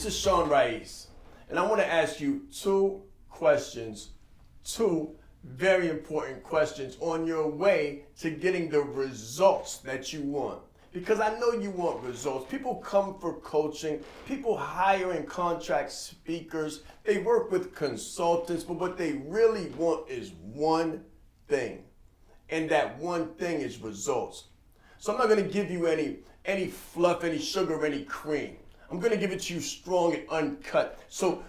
This is Shaan Rais, and I want to ask you two questions, two very important questions on your way to getting the results that you want. Because I know you want results. People come for coaching, people hire and contract speakers, they work with consultants, but what they really want is one thing. And that one thing is results. So I'm not going to give you any fluff, any sugar, any cream. I'm going to give it to you strong and uncut. So,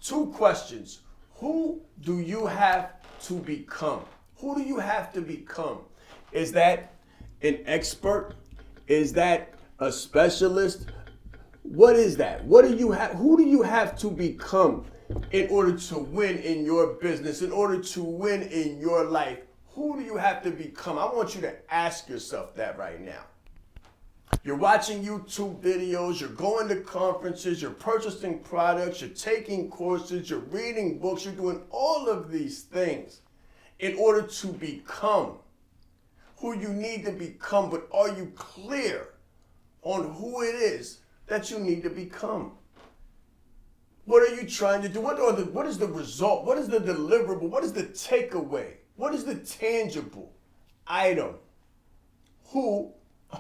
two questions. Who do you have to become? Who do you have to become? Is that an expert? Is that a specialist? What is that? What do you have? Who do you have to become in order to win in your business, in order to win in your life? Who do you have to become? I want you to ask yourself that right now. You're watching YouTube videos, you're going to conferences, you're purchasing products, you're taking courses, you're reading books, you're doing all of these things in order to become who you need to become. But are you clear on who it is that you need to become? What are you trying to do? What is the result? What is the deliverable? What is the takeaway? What is the tangible item? Who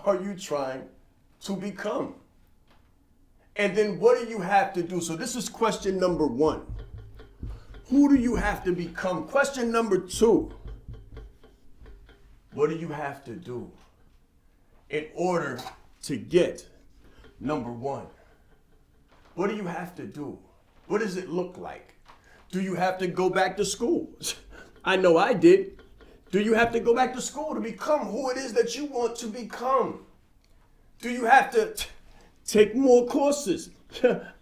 are you trying to become? And then what do you have to do? So this is question number one. Who do you have to become? Question number two. What do you have to do in order to get number one? What do you have to do? What does it look like? Do you have to go back to school? I know I did. Do you have to go back to school to become who it is that you want to become? Do you have to take more courses?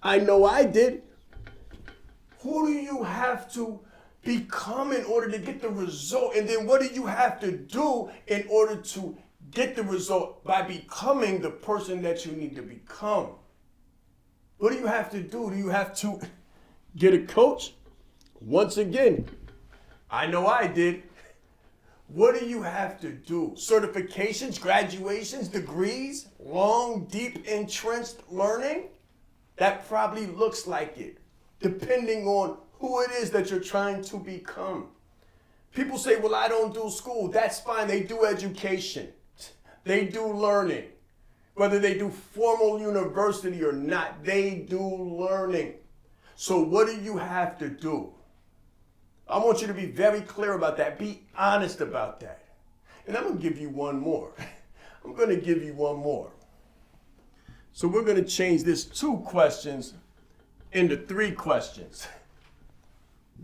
I know I did. Who do you have to become in order to get the result? And then what do you have to do in order to get the result by becoming the person that you need to become? What do you have to do? Do you have to get a coach? Once again, I know I did. What do you have to do? Certifications, graduations, degrees, long, deep, entrenched learning? That probably looks like it, depending on who it is that you're trying to become. People say, well, I don't do school. That's fine. They do education. They do learning. Whether they do formal university or not, they do learning. So what do you have to do? I want you to be very clear about that. Be honest about that. And I'm going to give you one more. I'm going to give you one more. So we're going to change this 2 questions into 3 questions.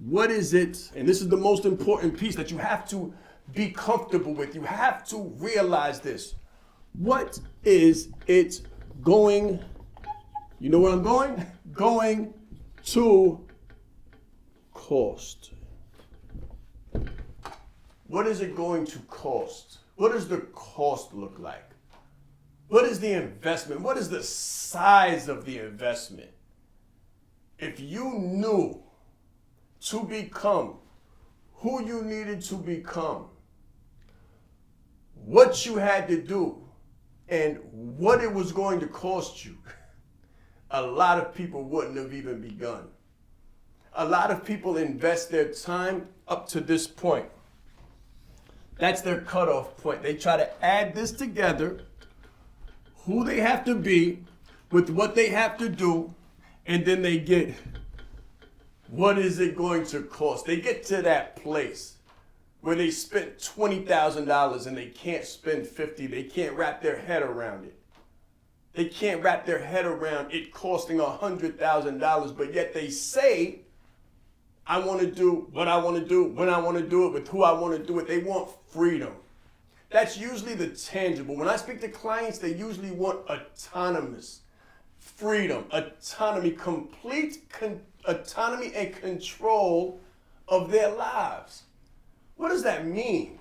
What is it? And this is the most important piece that you have to be comfortable with. You have to realize this. What is it going, you know where I'm going? Going to cost. What is it going to cost? What does the cost look like? What is the investment? What is the size of the investment? If you knew to become who you needed to become, what you had to do, and what it was going to cost you, a lot of people wouldn't have even begun. A lot of people invest their time up to this point. That's their cutoff point. They try to add this together, who they have to be with what they have to do, and then they get, what is it going to cost? They get to that place where they spent $20,000 and they can't spend $50,000. They can't wrap their head around it. They can't wrap their head around it costing $100,000, but yet they say, I want to do what I want to do, when I want to do it, with who I want to do it. They want freedom. That's usually the tangible. When I speak to clients, they usually want autonomous freedom, autonomy, complete autonomy and control of their lives. What does that mean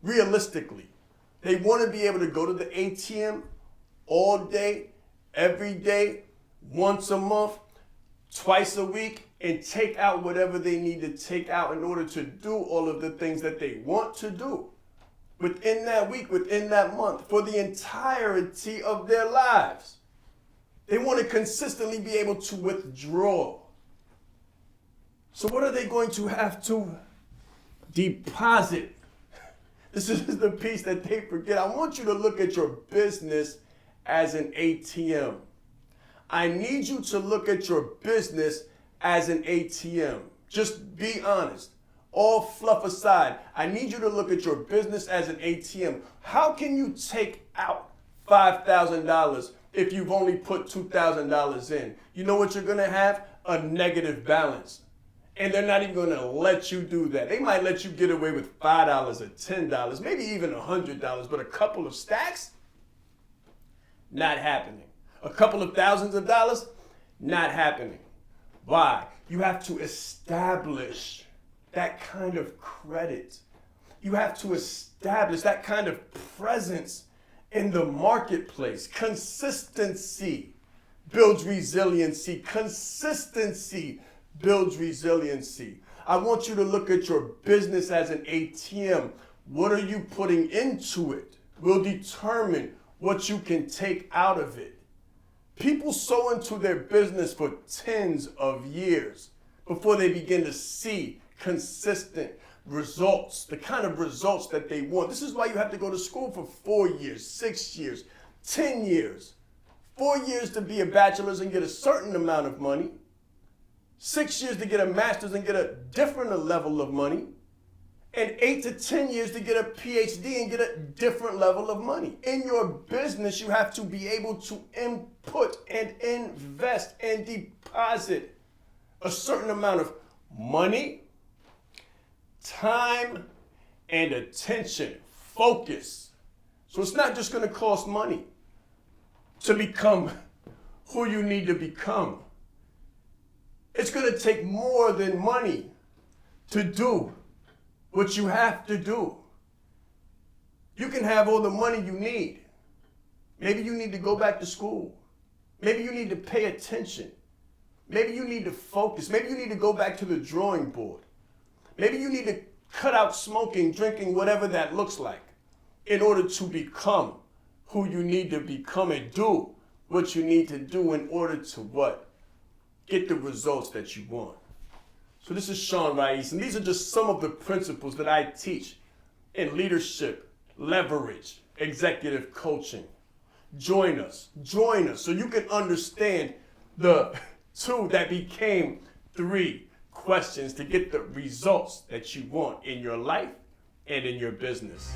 realistically? They want to be able to go to the ATM all day, every day, once a month, twice a week, and take out whatever they need to take out in order to do all of the things that they want to do within that week, within that month, for the entirety of their lives. They want to consistently be able to withdraw. So what are they going to have to deposit? This is the piece that they forget. I want you to look at your business as an ATM. I need you to look at your business as an ATM. Just be honest. All fluff aside, I need you to look at your business as an ATM. How can you take out $5,000 if you've only put $2,000 in? You know what you're going to have? A negative balance. And they're not even going to let you do that. They might let you get away with $5 or $10, maybe even $100, but a couple of stacks? Not happening. A couple of thousands of dollars? Not happening. Why? You have to establish that kind of credit. You have to establish that kind of presence in the marketplace. Consistency builds resiliency. Consistency builds resiliency. I want you to look at your business as an ATM. What are you putting into it will determine what you can take out of it. People sow into their business for tens of years before they begin to see consistent results, the kind of results that they want. This is why you have to go to school for 4 years, 6 years, 10 years. 4 years to be a bachelor's and get a certain amount of money. 6 years to get a master's and get a different level of money. And 8 to 10 years to get a PhD and get a different level of money. In your business, you have to be able to input and invest and deposit a certain amount of money, time, and attention, focus. So it's not just going to cost money to become who you need to become. It's going to take more than money to do what you have to do. You can have all the money you need. Maybe you need to go back to school. Maybe you need to pay attention. Maybe you need to focus. Maybe you need to go back to the drawing board. Maybe you need to cut out smoking, drinking, whatever that looks like, in order to become who you need to become and do what you need to do in order to what? Get the results that you want. So this is Shaan Rais, and these are just some of the principles that I teach in leadership, leverage, executive coaching. Join us so you can understand the 2 that became 3 questions to get the results that you want in your life and in your business.